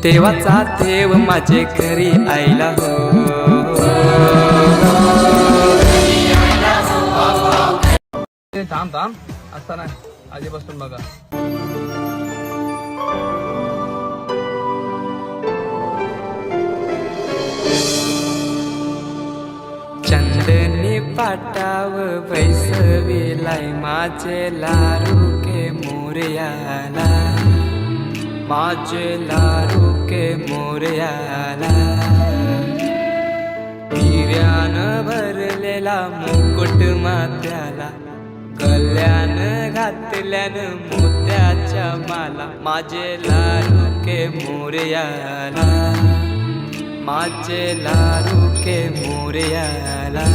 देवाचा देव माझे घरी आयला हो. थांब थांब असताना आधीपासून बघा. चंदनी पाटाव बैसविलाय माझे लारू के मोरयाला, माझे लारू के मोरयाला. हिऱ्यान भरलेला मुकुट माथ्याला, गल्यान घातल्यान मोत्याच्या माला. माझे लारू के मोरयाला, माझे लारू के मोरयाला.